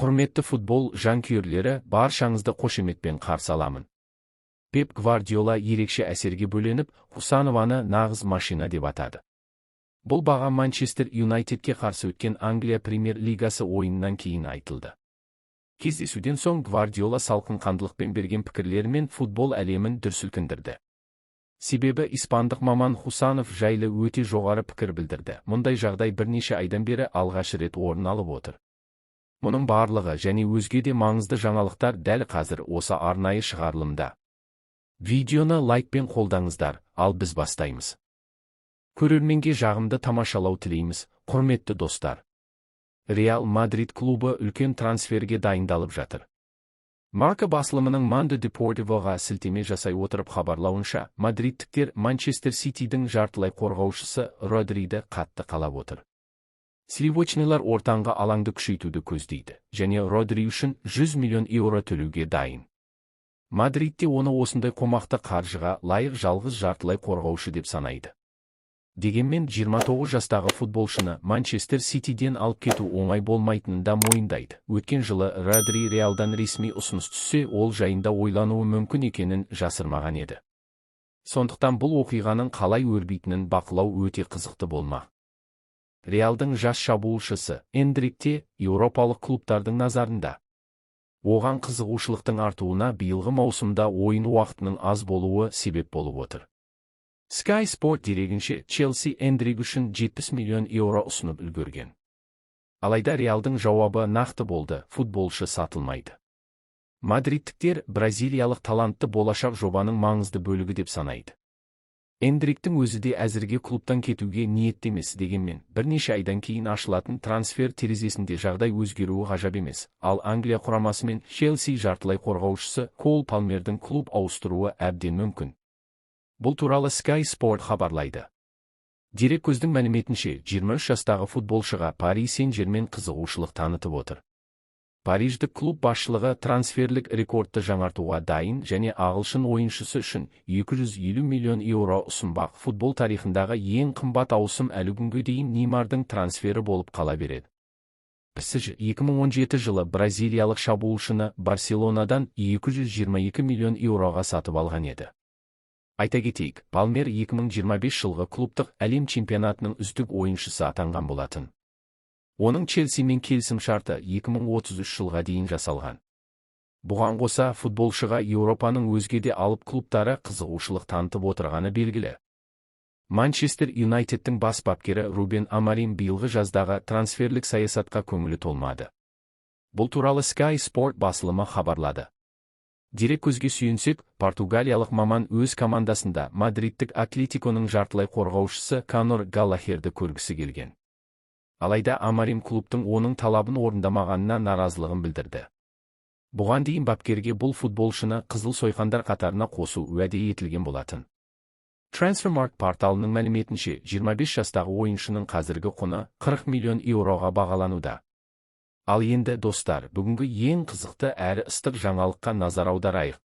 Құрметті футбол жанкүйерлері, баршаңызды қошеметпен қарсы аламын. Пеп Гвардиола ерекше әсерге бөленіп, Хусанованы нағыз машина деп атады. Бұл баға Манчестер Юнайтедке қарсы өткен Англия премьер-лигасы ойынынан кейін айтылды. Кездесуден соң Гвардиола салқынқандылықпен берген пікірлерімен футбол әлемін дүр сілкіндірді. Себебі испандық маман Хусанов жайлы өте жоғары пікір білдірді. Мұндай жағдай бірнеше айдан бері алғаш рет орын алып отыр. Мұның барлығы және өзге де маңызды жаңалықтар дәл қазір осы арнайы шығарылымда. Видеоны лайкпен қолдаңыздар, ал біз бастаймыз. Көрерменге жағымды тамашалау тілейміз, құрметті достар. Реал Мадрид клубы үлкен трансферге дайындалып жатыр. Марка басылымының Mundo Deportivoға сілтеме жасай отырып хабарлауынша, мадридтіктер Манчестер Ситидің жартылай қорғаушысы Родриді қатты қалап отыр. Сливочнайлар ортаңғы алаңды күшейтуді көздейді, және Родри үшін 100 миллион еуро төлеуге дайын. Мадридте оны осындай қомақты қаржыға лайық жалғыз жартылай қорғаушы деп санайды. Дегенмен 29 жастағы футболшыны Манчестер Ситиден алып кету оңай болмайтынын да мойындайды. Өткен жылы Родри Реалдан ресми ұсыныс түссе, ол жайында ойлануы мүмкін екенін жасырмаған еді. Сондықтан бұл оқиғаның қалай өрбитінін бақылау өте қызықты болмақ. Реалдың жас шабуылшысы Эндрик те еуропалық клубтардың назарында. Оған қызығушылықтың артуына биылғы маусымда ойын уақытының аз болуы себеп болып отыр. Sky Sport дерегінше, Челси Эндрик үшін 70 миллион еуро ұсынып үлгерген. Алайда Реалдың жауабы нақты болды, футболшы сатылмайды. Мадридтіктер бразилиялық талантты болашақ жобаның маңызды бөлігі деп санайды. Эндриктің өзі де әзірге клубтан кетуге ниеттемес, дегенмен, бірнеше айдан кейін ашылатын трансфер терезесінде жағдай өзгеруі ғажап емес. Ал Англия құрамасымен Челси жартылай қорғаушысы Кол Палмердің клуб ауыстыруы әбден мүмкін. Бұл туралы Sky Sport хабарлайды. Дереккөздің мәліметінше, 23 жастағы футболшыға Пари Сен-Жермен қызығушылық танытып отыр. Париждік клуб басшылығы трансферлік рекордты жаңартуға дайын және ағылшын ойыншысы үшін 250 миллион еуро ұсынбақ. Футбол тарихындағы ең қымбат ауысым әлі күнге дейін Неймардың трансфері болып қала береді. PSG 2017 жылы бразилиялық шабуылшыны Барселонадан 222 миллион еуроға сатып алған еді. Айта кетейік, Палмер 2025 жылғы клубтық әлем чемпионатының үздік ойыншысы атанған болатын. Оның Челсимен келісім шарты 2033 жылға дейін жасалған. Бұған қоса, футболшыға Еуропаның өзге де алып клубтары қызығушылық танытып отырғаны белгілі. Манчестер Юнайтедтің бас бапкері Рубен Амарим биылғы жаздағы трансферлік саясатқа көңілі толмады. Бұл туралы Sky Sport басылымы хабарлады. Дереккөзге сүйенсек, португалиялық маман өз командасында мадридтік Атлетиконың жартылай қорғаушысы Конор Галлахерді көргісі келген. Алайда Амарим клубтың оның талабын орындамағанына наразылығын білдірді. Бұған дейін бапкерге бұл футболшыны қызыл сойқандар қатарына қосу уәде етілген болатын. Transfermarkt порталының мәліметінше, 25 жастағы ойыншының қазіргі құны 40 миллион еуроға бағалануда. Ал енді, достар, бүгінгі ең қызықты әрі ыстық жаңалыққа назар аударайық.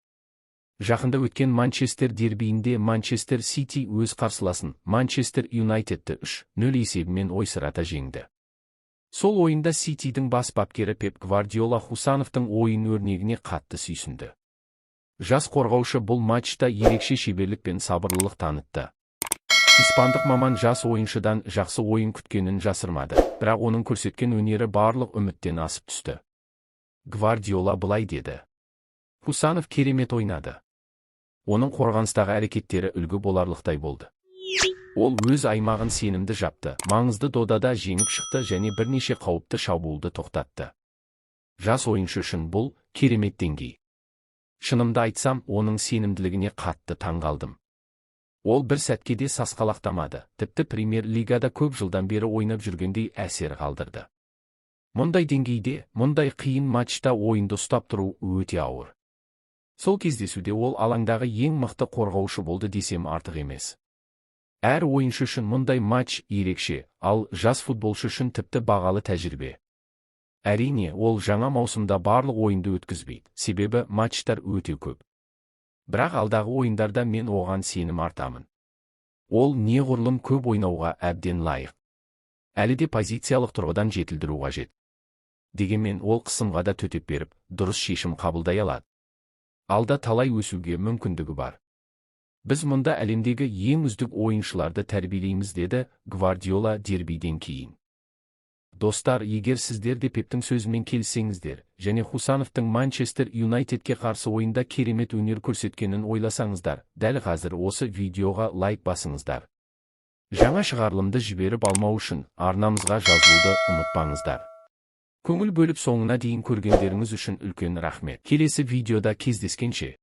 Жақында өткен Манчестер дербиінде Манчестер Сити өз қарсыласын Манчестер Юнайтедті 3-0 есебімен ойсырата жеңді. Сол ойында Ситидің бас бапкері Пеп Гвардиола Хусановтың ойын өрнегіне қатты сүйсінді. Жас қорғаушы бұл матчта ерекше шеберлік пен сабырлылық танытты. Испандық маман жас ойыншыдан жақсы ойын күткенін жасырмады, бірақ оның көрсеткен өнері барлық үміттен асып түсті. Гвардиола былай деді: Хусанов керемет ойнады. Оның қорғаныстағы әрекеттері үлгі боларлықтай болды. Ол өз аймағын сенімді жапты, маңызды додада жеңіп шықты және бірнеше қауіпті шабуылды тоқтатты. Жас ойыншы үшін бұл керемет деңгей. Шынымды айтсам, оның сенімділігіне қатты таңғалдым. Ол бір сәтке де сасқалақтамады, тіпті премьер-лигада көп жылдан бері ойнап жүргендей әсер қалдырды. Мұндай деңгейде, мұндай қиын матчта ойынды ұстап тұру өте ауыр. Сол кездесуде ол алаңдағы ең мықты қорғаушы болды десем артық емес. Әр ойыншы үшін мұндай матч ерекше, ал жас футболшы үшін тіпті бағалы тәжірибе. Әрине, ол жаңа маусымда барлық ойынды өткізбейді, себебі матчтар өте көп. Бірақ алдағы ойындарда мен оған сенім артамын. Ол неғұрлым көп ойнауға әбден лайық. Әлі де позициялық тұрғыдан жетілдіру қажет. Дегенмен ол қысымға да төтеп беріп, дұрыс шешім қабылдай алады. Алда талай өсуге мүмкіндігі бар. Біз мұнда әлемдегі ең үздік ойыншыларды тәрбиелейміз, деді Гвардиола дербиден кейін. Достар, егер сіздер де Пептің сөзімен келсеңіздер, және Хусановтың Манчестер Юнайтедке қарсы ойында керемет өнер көрсеткенін ойласаңыздар, дәл қазір осы видеоға лайк басыңыздар. Жаңа шығарылымды жіберіп алмау үшін арнамызға жазылуды ұмытпаңыздар. Көңіл бөліп соңына дейін көргендеріңіз үшін үлкен рахмет. Келесі видеода кездескенше.